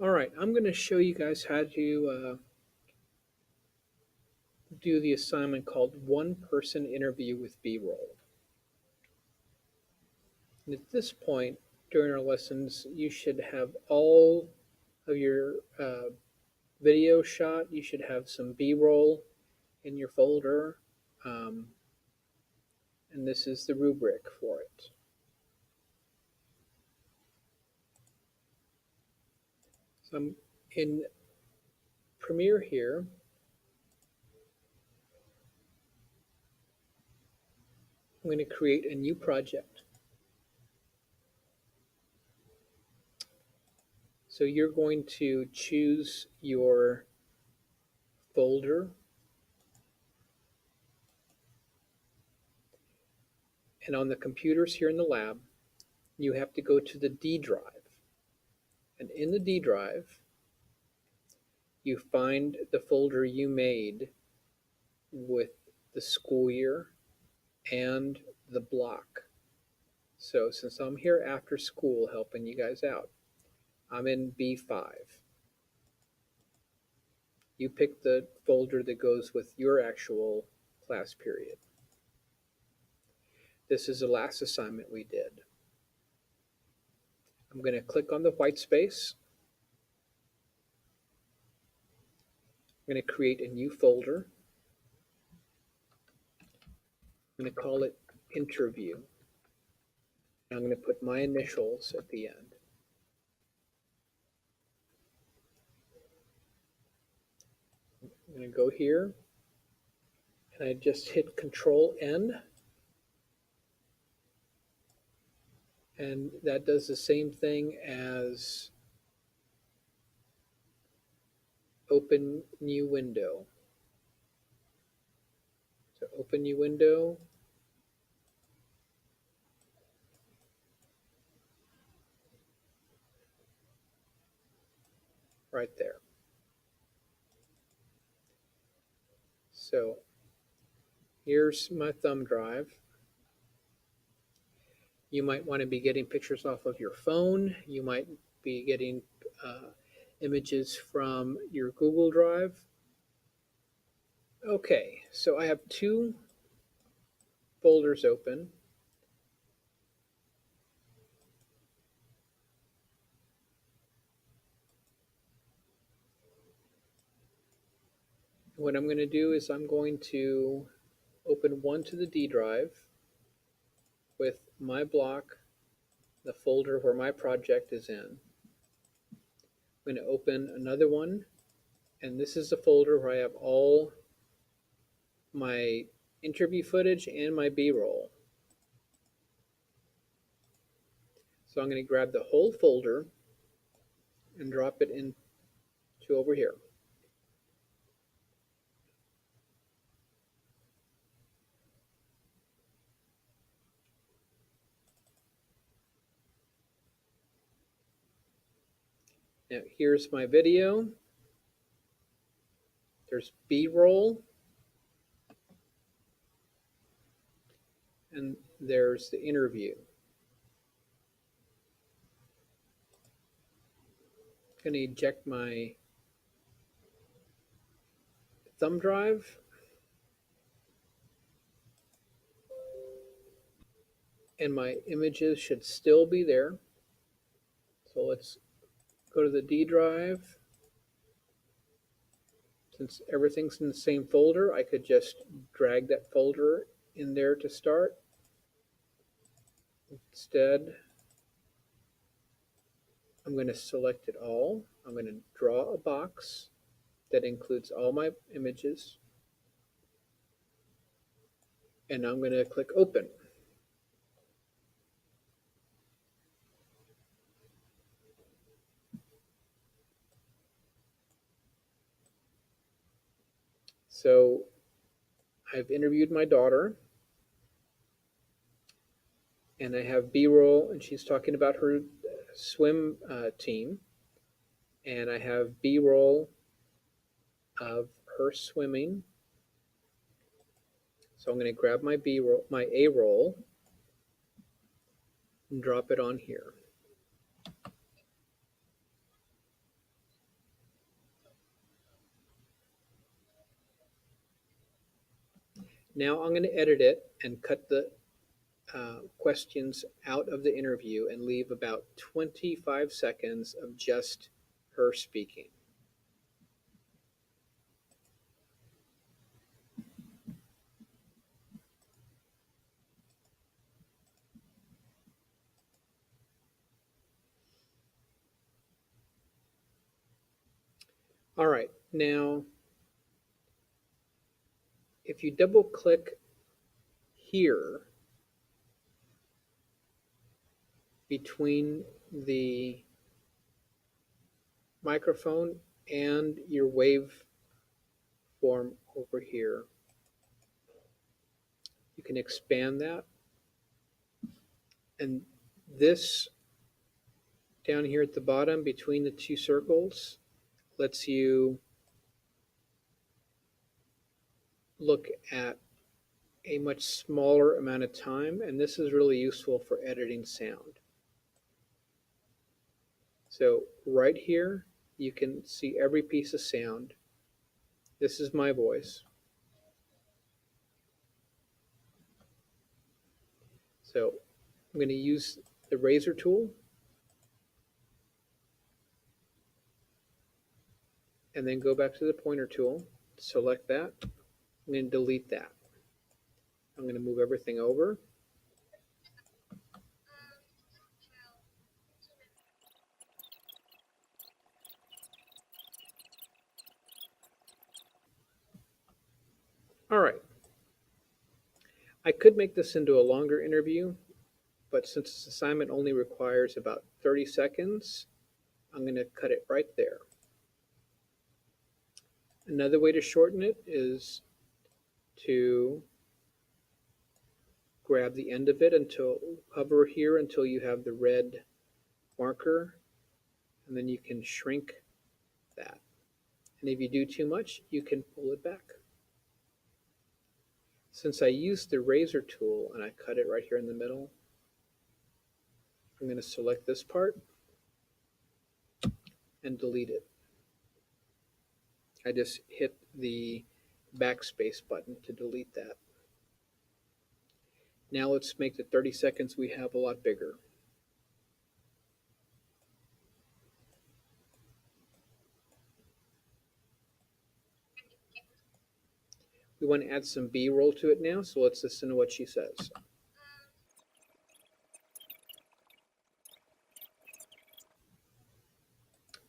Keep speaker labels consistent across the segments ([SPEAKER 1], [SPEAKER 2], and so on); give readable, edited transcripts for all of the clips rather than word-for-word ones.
[SPEAKER 1] All right, I'm going to show you guys how to do the assignment called One Person Interview with B-Roll. And at this point, during our lessons, you should have all of your video shot. You should have some B-Roll in your folder. Um, and this is the rubric for it. So I'm in Premiere here. I'm going to create a new project. So you're going to choose your folder, and on the computers here in the lab, you have to go to the D drive. And in the D drive, you find the folder you made with the school year and the block. So since I'm here after school helping you guys out, I'm in B5. You pick the folder that goes with your actual class period. This is the last assignment we did. I'm going to click on the white space. I'm going to create a new folder. I'm going to call it Interview. I'm going to put my initials at the end. I'm going to go here, and I just hit Control N, and that does the same thing as Open New Window. So Open New Window, right there. So here's my thumb drive. You might want to be getting pictures off of your phone. You might be getting images from your Google Drive. Okay, so I have two folders open. What I'm going to do is I'm going to open one to the D drive with my block, the folder where my project is in. I'm going to open another one, and this is the folder where I have all my interview footage and my B-roll. So I'm going to grab the whole folder and drop it into over here. Now here's my video. There's B-roll. And there's the interview. I'm going to eject my thumb drive. And my images should still be there. So let's go to the D drive. Since everything's in the same folder, I could just drag that folder in there to start. Instead, I'm going to select it all. I'm going to draw a box that includes all my images. And I'm going to click Open. So I've interviewed my daughter, and I have B-roll, and she's talking about her swim team, and I have B-roll of her swimming. So I'm going to grab my B-roll, my A-roll, and drop it on here. Now I'm going to edit it and cut the questions out of the interview and leave about 25 seconds of just her speaking. All right, now if you double click here between the microphone and your wave form over here, you can expand that. And this down here at the bottom between the two circles lets you look at a much smaller amount of time, and this is really useful for editing sound. So right here, you can see every piece of sound. This is my voice. So I'm going to use the razor tool and then go back to the pointer tool, select that, I'm going to delete that. I'm going to move everything over. All right. I could make this into a longer interview, but since this assignment only requires about 30 seconds, I'm going to cut it right there. Another way to shorten it is to grab the end of it until hover here until you have the red marker, and then you can shrink that. And if you do too much, you can pull it back. Since I used the razor tool and I cut it right here in the middle, I'm going to select this part and delete it. I just hit the backspace button to delete that. Now let's make the 30 seconds we have a lot bigger. We want to add some B-roll to it now, so let's listen to what she says.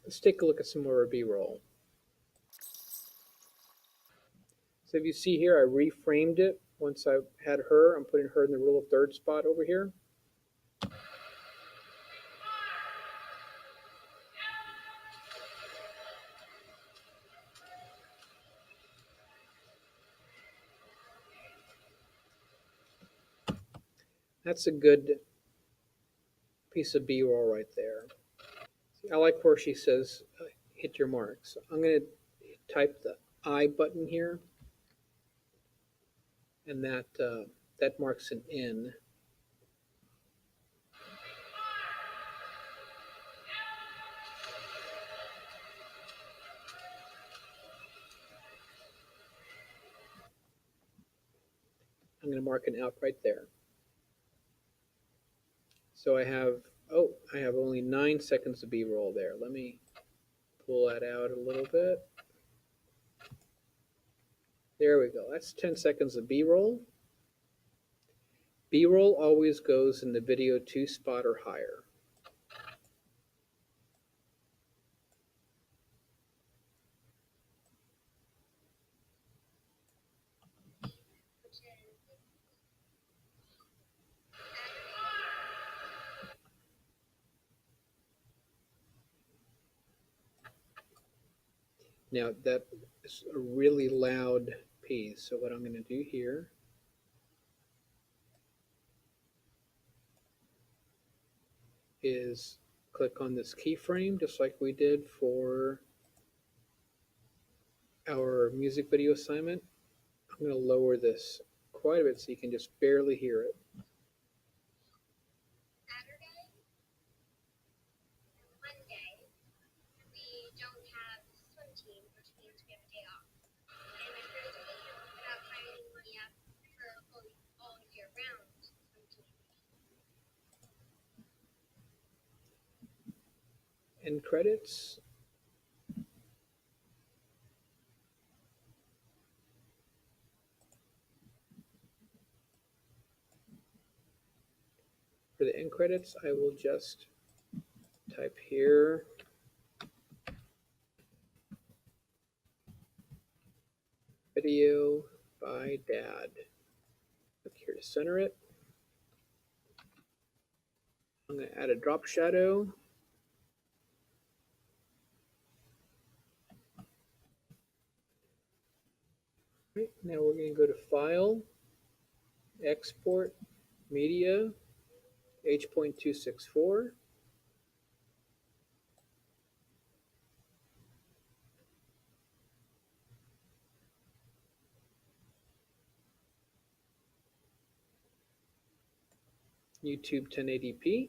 [SPEAKER 1] Let's take a look at some more B-roll. So if you see here, I reframed it. Once I had her, I'm putting her in the rule of thirds spot over here. That's a good piece of B-roll right there. I like where she says, hit your mark. So I'm going to type the I button here, and that marks an N. I'm going to mark an out right there. So I have only 9 seconds of B-roll there. Let me pull that out a little bit. There we go. That's 10 seconds of B-roll. B-roll always goes in the video 2 spot or higher. Now that is a really loud piece. So what I'm going to do here is click on this keyframe just like we did for our music video assignment. I'm going to lower this quite a bit so you can just barely hear it. end credits. For the end credits, I will just type here video by dad. Click here to center it. I'm going to add a drop shadow. Right, now we're going to go to File, Export, Media, H.264. YouTube 1080p.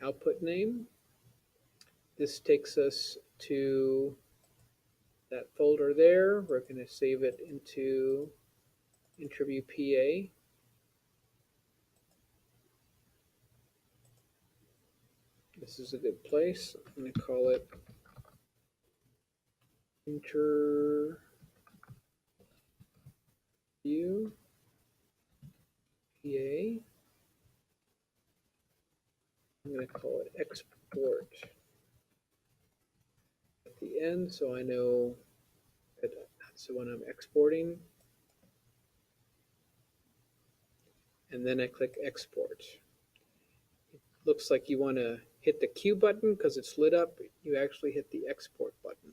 [SPEAKER 1] Output name. This takes us to that folder there. We're going to save it into Interview PA. This is a good place. I'm going to call it Interview PA. I'm going to call it Export at the end so I know that that's the one I'm exporting. And then I click Export. It looks like you want to hit the Q button because it's lit up. You actually hit the Export button.